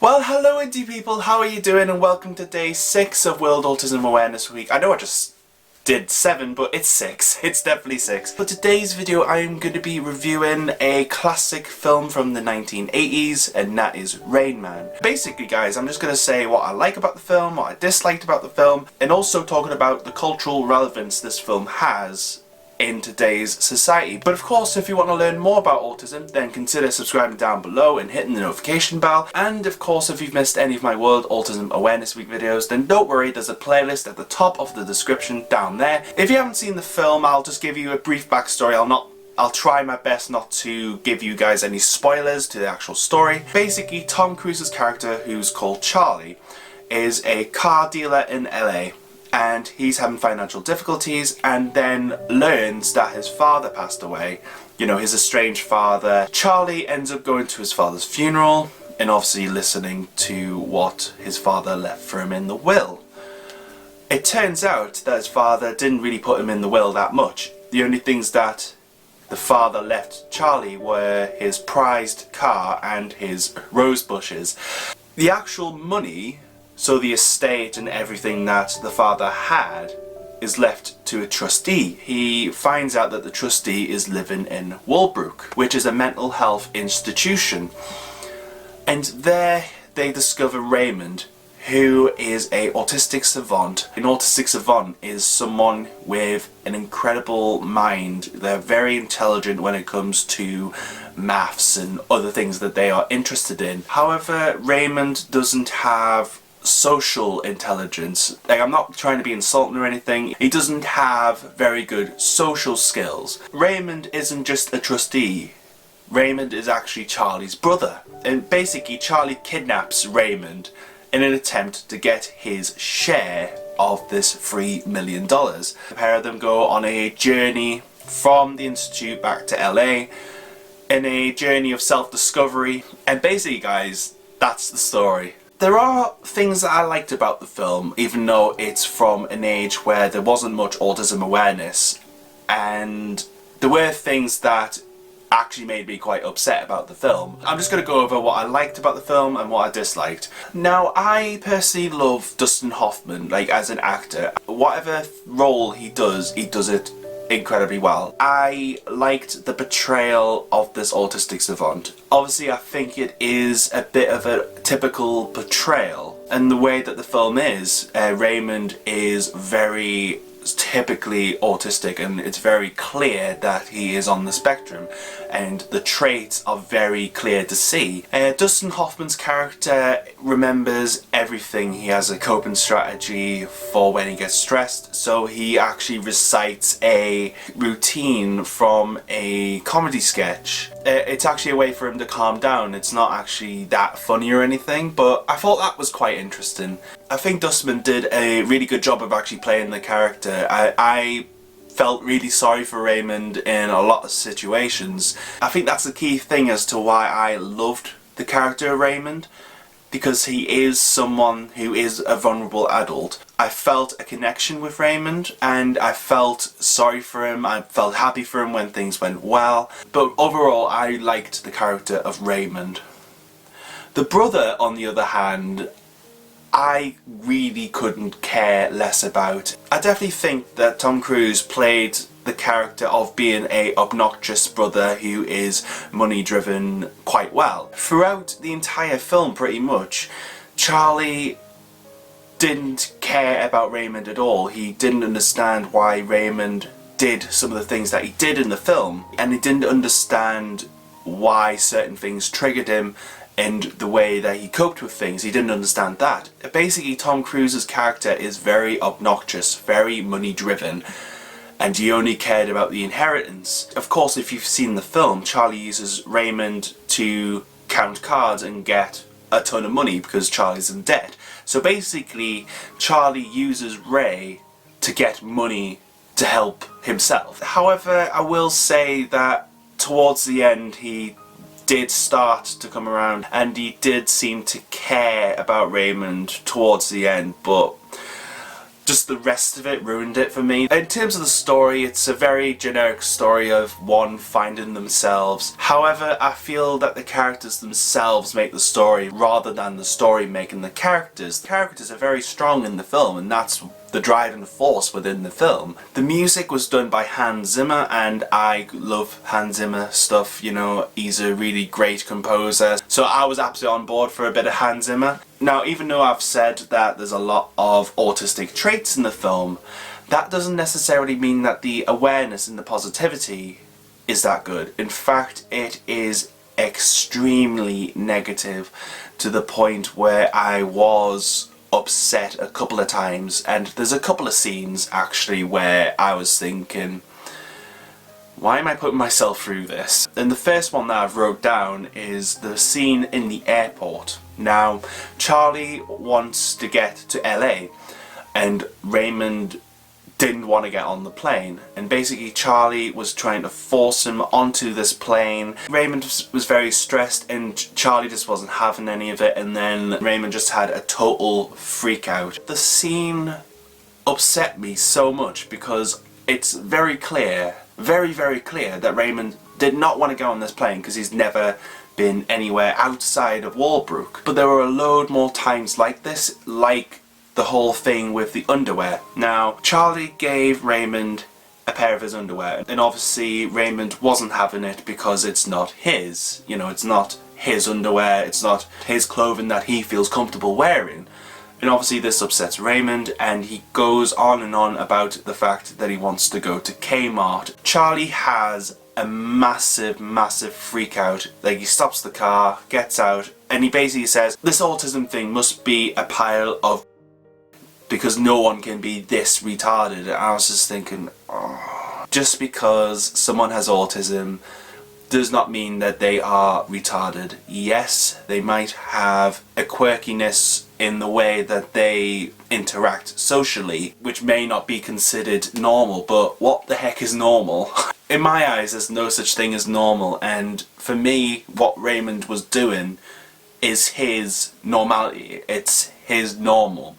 Well, hello indie people, how are you doing, and welcome to day 6 of World Autism Awareness Week. I know I just did 7, but it's 6. It's definitely 6. For today's video, I'm going to be reviewing a classic film from the 1980s, and that is Rain Man. Basically, guys, I'm just going to say what I like about the film, what I disliked about the film, and also talking about the cultural relevance this film has in today's society. But of course, if you want to learn more about autism, then consider subscribing down below and hitting the notification bell. And of course, if you've missed any of my World Autism Awareness Week videos, then don't worry, there's a playlist at the top of the description down there. If you haven't seen the film, I'll just give you a brief backstory. I'll try my best not to give you guys any spoilers to the actual story. Basically, Tom Cruise's character, who's called Charlie, is a car dealer in LA. And he's having financial difficulties, and then learns that his father passed away, you know, his estranged father. Charlie ends up going to his father's funeral and obviously listening to what his father left for him in the will. It turns out that his father didn't really put him in the will that much. The only things that the father left Charlie were his prized car and his rose bushes. The actual money, so the estate and everything that the father had, is left to a trustee. He finds out that the trustee is living in Walbrook, which is a mental health institution. And there they discover Raymond, who is an autistic savant. An autistic savant is someone with an incredible mind. They're very intelligent when it comes to maths and other things that they are interested in. However, Raymond doesn't have social intelligence. Like, I'm not trying to be insulting or anything. He doesn't have very good social skills. Raymond isn't just a trustee. Raymond is actually Charlie's brother. And basically, Charlie kidnaps Raymond in an attempt to get his share of this $3 million. The pair of them go on a journey from the Institute back to LA, in a journey of self-discovery. And basically, guys, that's the story. There are things that I liked about the film, even though it's from an age where there wasn't much autism awareness, and there were things that actually made me quite upset about the film. I'm just going to go over what I liked about the film and what I disliked. Now, I personally love Dustin Hoffman, like, as an actor. Whatever role he does it incredibly well. I liked the portrayal of this autistic savant. Obviously, I think it is a bit of a typical portrayal, and the way that the film is, Raymond is very typically autistic, and it's very clear that he is on the spectrum, and the traits are very clear to see. Dustin Hoffman's character remembers everything. He has a coping strategy for when he gets stressed, so he actually recites a routine from a comedy sketch. It's actually a way for him to calm down. It's not actually that funny or anything, but I thought that was quite interesting. I think Dustman did a really good job of actually playing the character. I felt really sorry for Raymond in a lot of situations. I think that's the key thing as to why I loved the character of Raymond, because he is someone who is a vulnerable adult. I felt a connection with Raymond, and I felt sorry for him. I felt happy for him when things went well. But overall, I liked the character of Raymond. The brother, on the other hand, I really couldn't care less about. I definitely think that Tom Cruise played the character of being a obnoxious brother who is money driven quite well. Throughout the entire film, pretty much, Charlie didn't care about Raymond at all. He didn't understand why Raymond did some of the things that he did in the film, and he didn't understand why certain things triggered him and the way that he coped with things. He didn't understand that. Basically, Tom Cruise's character is very obnoxious, very money driven, and he only cared about the inheritance. Of course, if you've seen the film, Charlie uses Raymond to count cards and get a ton of money because Charlie's in debt. So basically, Charlie uses Ray to get money to help himself. However, I will say that towards the end, he did start to come around, and he did seem to care about Raymond towards the end, but just the rest of it ruined it for me. In terms of the story, it's a very generic story of one finding themselves. However, I feel that the characters themselves make the story rather than the story making the characters. The characters are very strong in the film, and that's the driving force within the film. The music was done by Hans Zimmer, and I love Hans Zimmer stuff, you know, he's a really great composer. So I was absolutely on board for a bit of Hans Zimmer. Now, even though I've said that there's a lot of autistic traits in the film, that doesn't necessarily mean that the awareness and the positivity is that good. In fact, it is extremely negative to the point where I was upset a couple of times, and there's a couple of scenes actually where I was thinking, why am I putting myself through this? And the first one that I've wrote down is the scene in the airport. Now, Charlie wants to get to LA and Raymond didn't want to get on the plane, and basically Charlie was trying to force him onto this plane. Raymond was very stressed and Charlie just wasn't having any of it, and then Raymond just had a total freak out. The scene upset me so much because it's very clear, very clear that Raymond did not want to go on this plane because he's never been anywhere outside of Walbrook. But there were a load more times like this, like the whole thing with the underwear. Now, Charlie gave Raymond a pair of his underwear, and obviously Raymond wasn't having it because it's not his. You know, it's not his underwear, it's not his clothing that he feels comfortable wearing. And obviously this upsets Raymond, and he goes on and on about the fact that he wants to go to Kmart. Charlie has a massive freak out. Like, he stops the car, gets out, and he basically says, this autism thing must be a pile of, because no one can be this retarded. And I was just thinking, oh, just because someone has autism does not mean that they are retarded. Yes, they might have a quirkiness in the way that they interact socially, which may not be considered normal, but what the heck is normal? In my eyes, there's no such thing as normal, and for me, what Raymond was doing is his normality. It's his normal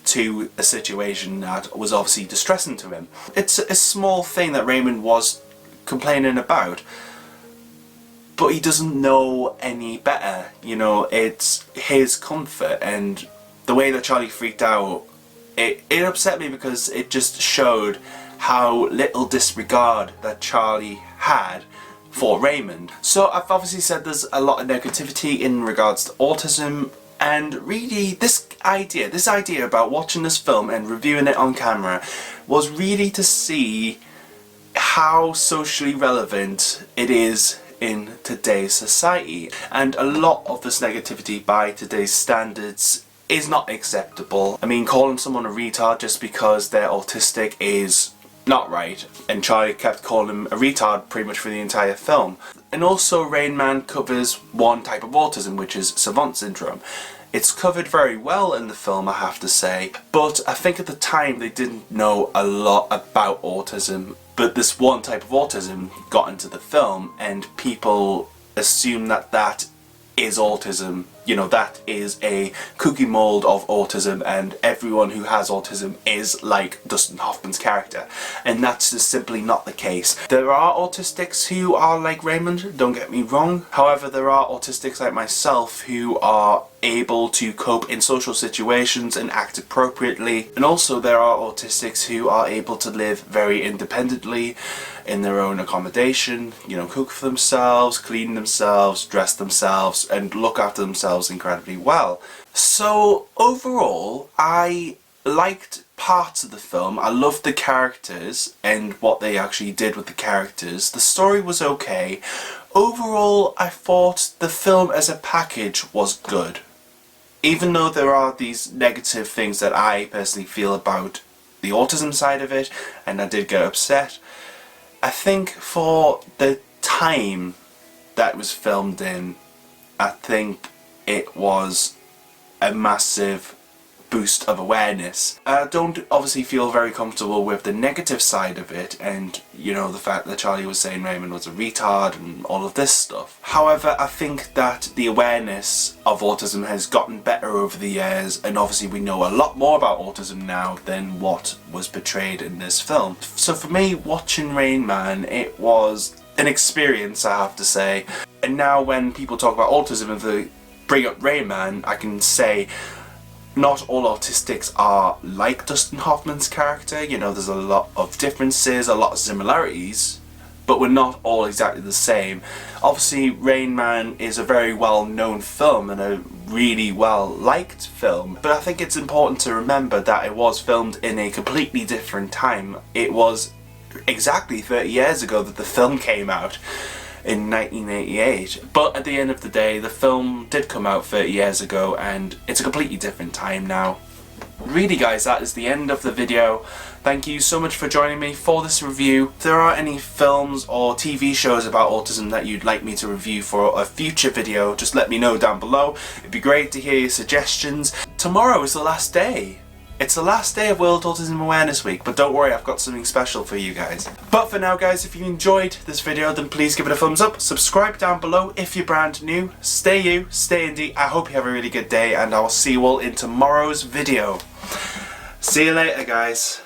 to a situation that was obviously distressing to him. It's a small thing that Raymond was complaining about, but he doesn't know any better. You know, it's his comfort, and the way that Charlie freaked out, it upset me because it just showed how little disregard that Charlie had for Raymond. So I've obviously said there's a lot of negativity in regards to autism, and really this idea about watching this film and reviewing it on camera was really to see how socially relevant it is in today's society. And a lot of this negativity by today's standards is not acceptable. I mean, calling someone a retard just because they're autistic is not right, and Charlie kept calling him a retard pretty much for the entire film. And also Rain Man covers one type of autism, which is savant syndrome. It's covered very well in the film, I have to say, but I think at the time they didn't know a lot about autism. But this one type of autism got into the film, and people assume that that is autism. You know, that is a cookie mold of autism, and everyone who has autism is like Dustin Hoffman's character. And that's just simply not the case. There are autistics who are like Raymond, don't get me wrong. However, there are autistics like myself who are able to cope in social situations and act appropriately. And also there are autistics who are able to live very independently in their own accommodation, you know, cook for themselves, clean themselves, dress themselves, and look after themselves incredibly well. So overall, I liked parts of the film. I loved the characters and what they actually did with the characters. The story was okay. Overall, I thought the film as a package was good. Even though there are these negative things that I personally feel about the autism side of it, and I did get upset, I think for the time that was filmed in, I think it was a massive boost of awareness. Don't obviously feel very comfortable with the negative side of it, and you know, the fact that Charlie was saying Raymond was a retard and all of this stuff. However, I think that the awareness of autism has gotten better over the years, and obviously we know a lot more about autism now than what was portrayed in this film. So for me, watching Rain Man, it was an experience, I have to say. And now when people talk about autism and they bring up Rain Man, I can say not all autistics are like Dustin Hoffman's character. You know, there's a lot of differences, a lot of similarities, but we're not all exactly the same. Obviously, Rain Man is a very well-known film and a really well-liked film, but I think it's important to remember that it was filmed in a completely different time. It was exactly 30 years ago that the film came out, in 1988, but at the end of the day the film did come out 30 years ago and it's a completely different time now. Really guys, that is the end of the video. Thank you so much for joining me for this review. If there are any films or TV shows about autism that you'd like me to review for a future video, just let me know down below. It'd be great to hear your suggestions. Tomorrow is the last day. It's the last day of World Autism Awareness Week, but don't worry, I've got something special for you guys. But for now guys, if you enjoyed this video, then please give it a thumbs up, subscribe down below if you're brand new, stay you, stay indie. I hope you have a really good day, and I will see you all in tomorrow's video. See you later guys.